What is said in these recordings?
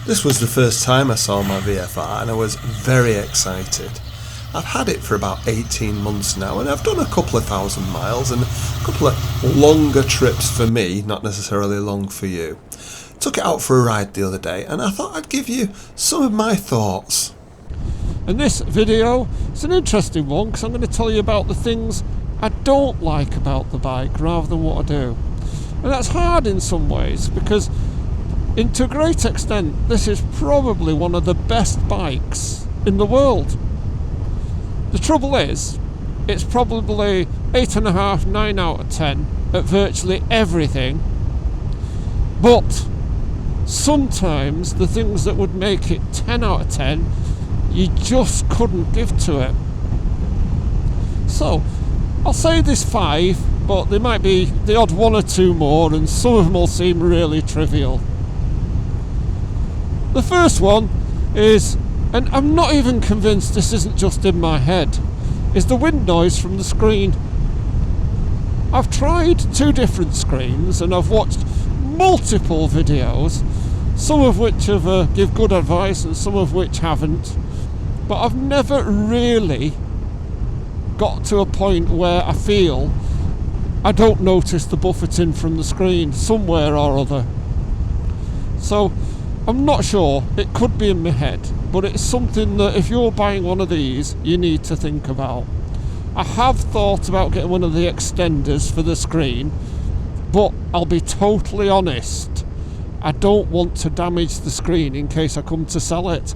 This was the first time I saw my VFR and I was very excited. I've had it for about 18 months now and I've done a couple of thousand miles and a couple of longer trips for me, not necessarily long for you. Took it out for a ride the other day and I thought I'd give you some of my thoughts. And this video is an interesting one because I'm going to tell you about the things I don't like about the bike rather than what I do. And that's hard in some ways because to a great extent this is probably one of the best bikes in the world. The trouble is, it's probably 8.5, 9 out of 10 at virtually everything, but sometimes the things that would make it 10 out of 10 you just couldn't give to it. So I'll say there's 5, but there might be the odd 1 or 2 more, and some of them will seem really trivial. The first one is, and I'm not even convinced this isn't just in my head, is the wind noise from the screen. I've tried 2 different screens and I've watched multiple videos, some of which have give good advice and some of which haven't, but I've never really got to a point where I feel I don't notice the buffeting from the screen somewhere or other. So I'm not sure, it could be in my head, but it's something that if you're buying one of these you need to think about. I have thought about getting one of the extenders for the screen, but I'll be totally honest, I don't want to damage the screen in case I come to sell it.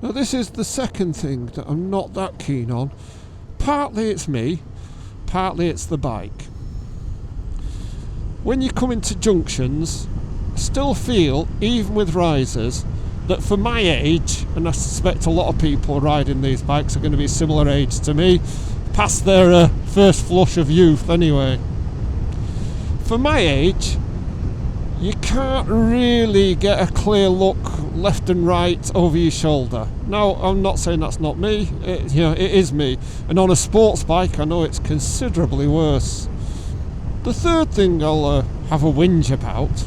Now this is the second thing that I'm not that keen on. Partly it's me, partly it's the bike. When you come into junctions, I still feel, even with risers, that for my age, and I suspect a lot of people riding these bikes are going to be similar age to me, past their first flush of youth anyway. For my age, you can't really get a clear look left and right over your shoulder. Now, I'm not saying that's not me, it is me, and on a sports bike I know it's considerably worse. The third thing I'll have a whinge about,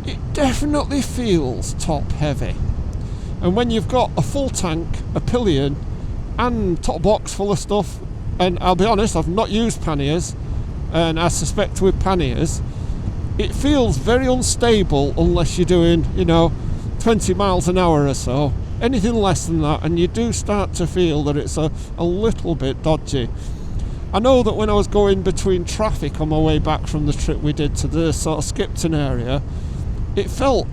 it definitely feels top heavy, and when you've got a full tank, a pillion and top box full of stuff, and I'll be honest, I've not used panniers, and I suspect with panniers it feels very unstable unless you're doing 20 miles an hour or so. Anything less than that and you do start to feel that it's a little bit dodgy. I know that when I was going between traffic on my way back from the trip we did to the sort of Skipton area, it felt,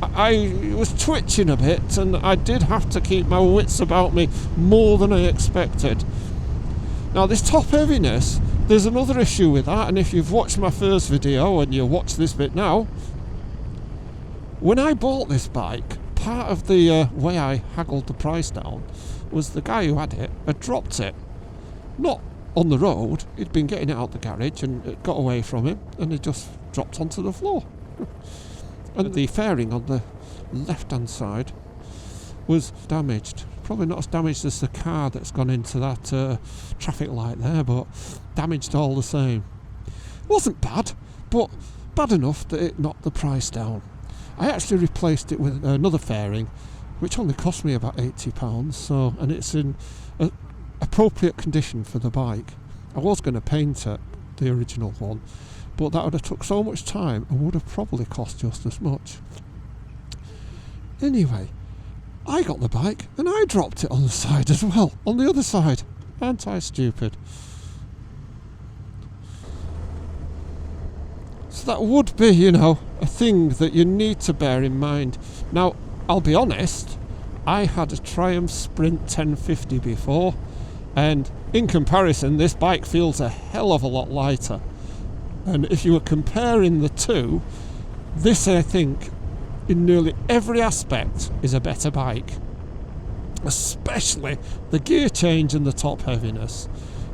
I was twitching a bit and I did have to keep my wits about me more than I expected. Now this top heaviness, there's another issue with that, and if you've watched my first video and you watch this bit now, when I bought this bike, part of the way I haggled the price down was the guy who had it had dropped it. Not on the road, he'd been getting it out the garage and it got away from him and it just dropped onto the floor. And the fairing on the left hand side was damaged. Probably not as damaged as the car that's gone into that traffic light there, but damaged all the same. Wasn't bad, but bad enough that it knocked the price down. I actually replaced it with another fairing, which only cost me about £80, so, and it's in appropriate condition for the bike. I was going to paint it, the original one, but that would have took so much time and would have probably cost just as much. Anyway, I got the bike and I dropped it on the side as well, on the other side. Aren't I stupid? So that would be, a thing that you need to bear in mind. Now, I'll be honest, I had a Triumph Sprint 1050 before, and in comparison this bike feels a hell of a lot lighter. And if you were comparing the two, this I think in nearly every aspect is a better bike, especially the gear change and the top heaviness.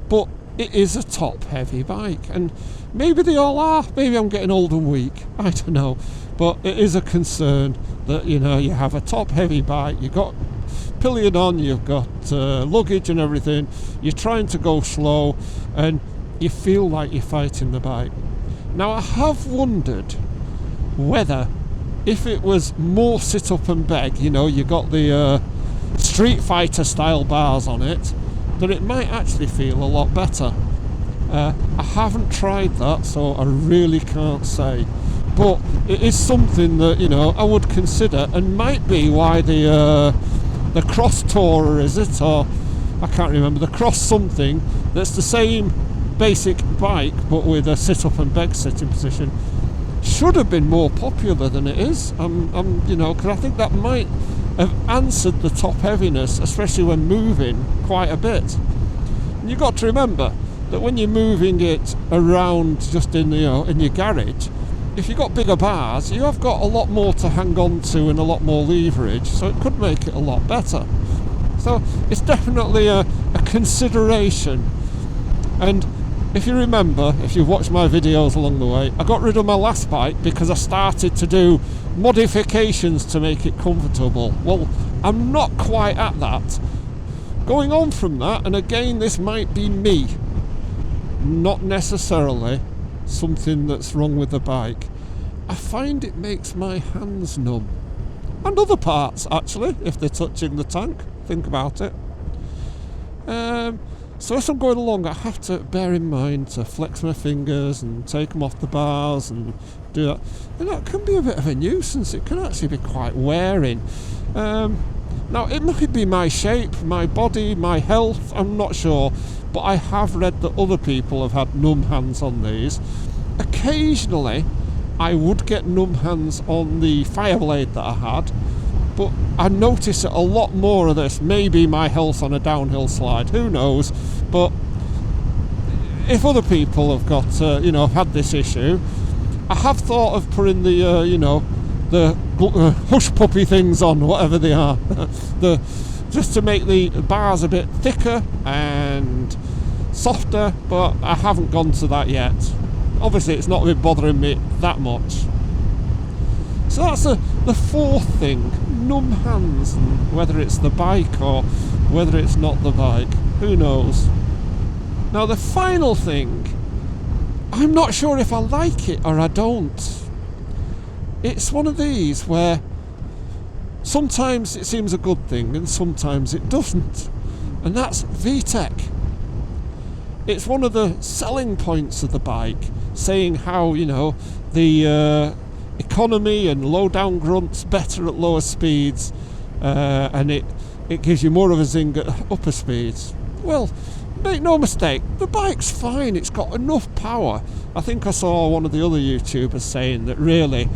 But it is a top heavy bike, and maybe they all are, maybe I'm getting old and weak, I don't know, but it is a concern that you have a top heavy bike, you've got pillion on, you've got luggage and everything, you're trying to go slow and you feel like you're fighting the bike. Now I have wondered whether if it was more sit up and beg, you know, you got the Street Fighter style bars on it, then it might actually feel a lot better. I haven't tried that, so I really can't say, but it is something that, you know, I would consider, and might be why the Cross Tourer, is it, or I can't remember, the Cross something, that's the same basic bike but with a sit up and beg sitting position, should have been more popular than it is. You know, because I think that might have answered the top heaviness, especially when moving quite a bit. And you've got to remember that when you're moving it around just in, you know, in your garage, if you've got bigger bars, you have got a lot more to hang on to and a lot more leverage, so it could make it a lot better. So it's definitely a consideration. And if you remember, if you've watched my videos along the way, I got rid of my last bike because I started to do modifications to make it comfortable. Well, I'm not quite at that. Going on from that, and again, this might be me, not necessarily something that's wrong with the bike, I find it makes my hands numb. And other parts, actually, if they're touching the tank. Think about it. So as I'm going along, I have to bear in mind to flex my fingers and take them off the bars and do that. And that can be a bit of a nuisance. It can actually be quite wearing. Now, it might be my shape, my body, my health, I'm not sure. But I have read that other people have had numb hands on these. Occasionally, I would get numb hands on the Fireblade that I had. But I notice a lot more of this. Maybe my health on a downhill slide, who knows? But if other people have got, you know, had this issue, I have thought of putting the, you know, the hush puppy things on, whatever they are, just to make the bars a bit thicker and softer. But I haven't gone to that yet. Obviously, it's not been bothering me that much. So that's the fourth thing. Numb hands, and whether it's the bike or whether it's not the bike, who knows. Now the final thing, I'm not sure if I like it or I don't. It's one of these where sometimes it seems a good thing and sometimes it doesn't, and that's VTEC. It's one of the selling points of the bike, saying how, you know, the economy and low down grunt's better at lower speeds, and it gives you more of a zing at upper speeds. Well, make no mistake, the bike's fine, it's got enough power. I think I saw one of the other YouTubers saying that really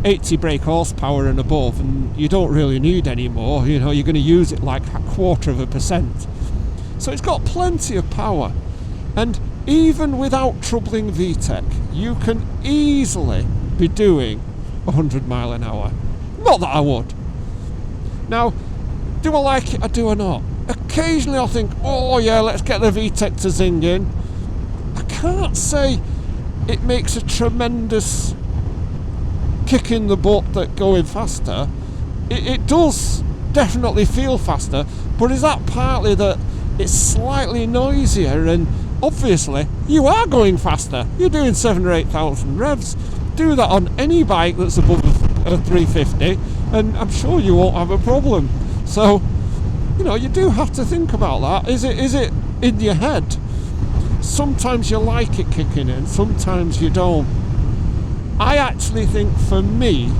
80 brake horsepower and above, and you don't really need any more, you know, you're going to use it like 0.25%. So it's got plenty of power, and even without troubling VTEC, you can easily be doing 100 mile an hour. Not that I would. Now, do I like it or do I not? Occasionally I'll think, oh yeah, let's get the VTEC to zing in. I can't say it makes a tremendous kick in the butt that going faster. It does definitely feel faster, but is that partly that it's slightly noisier, and obviously you are going faster. You're doing 7,000 or 8,000 revs. Do that on any bike that's above a 350 and I'm sure you won't have a problem. So, you know, you do have to think about that. Is it in your head? Sometimes you like it kicking in, sometimes you don't. I actually think, for me,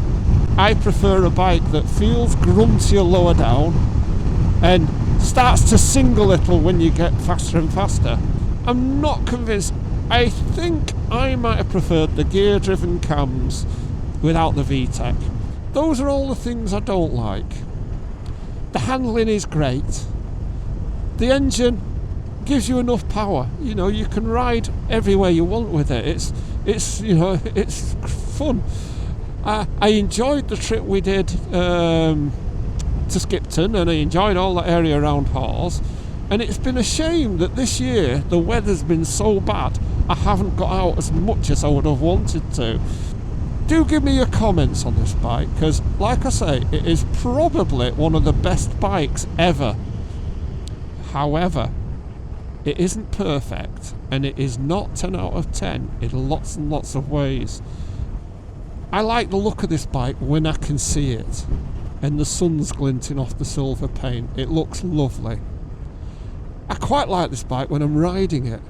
I prefer a bike that feels gruntier lower down and starts to sing a little when you get faster and faster. I'm not convinced. I think I might have preferred the gear-driven cams without the VTEC. Those are all the things I don't like. The handling is great. The engine gives you enough power. You know, you can ride everywhere you want with it. It's you know, it's fun. I enjoyed the trip we did to Skipton, and I enjoyed all that area around Hawes. And it's been a shame that this year the weather's been so bad I haven't got out as much as I would have wanted to. Do give me your comments on this bike, because like I say, it is probably one of the best bikes ever. However, it isn't perfect, and it is not 10 out of 10 in lots and lots of ways. I like the look of this bike when I can see it and the sun's glinting off the silver paint. It looks lovely. I quite like this bike when I'm riding it,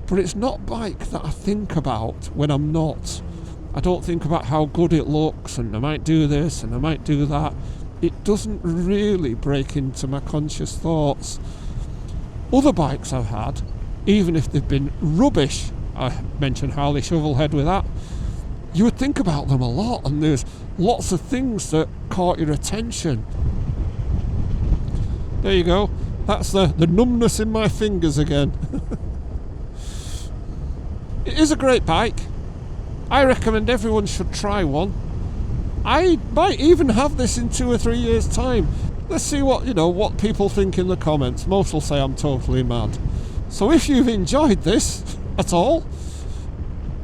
but it's not a bike that I think about when I'm not. I don't think about how good it looks and I might do this and I might do that. It doesn't really break into my conscious thoughts. Other bikes I've had, even if they've been rubbish, I mentioned Harley Shovelhead with that, you would think about them a lot, and there's lots of things that caught your attention. There you go. That's the numbness in my fingers again. It is a great bike. I recommend everyone should try one. I might even have this in 2 or 3 years' time. Let's see what people think in the comments. Most will say I'm totally mad. So if you've enjoyed this at all,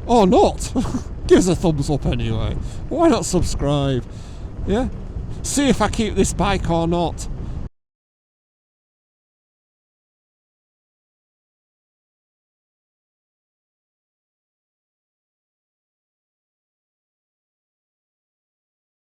or not, give us a thumbs up anyway. Why not subscribe? Yeah? See if I keep this bike or not.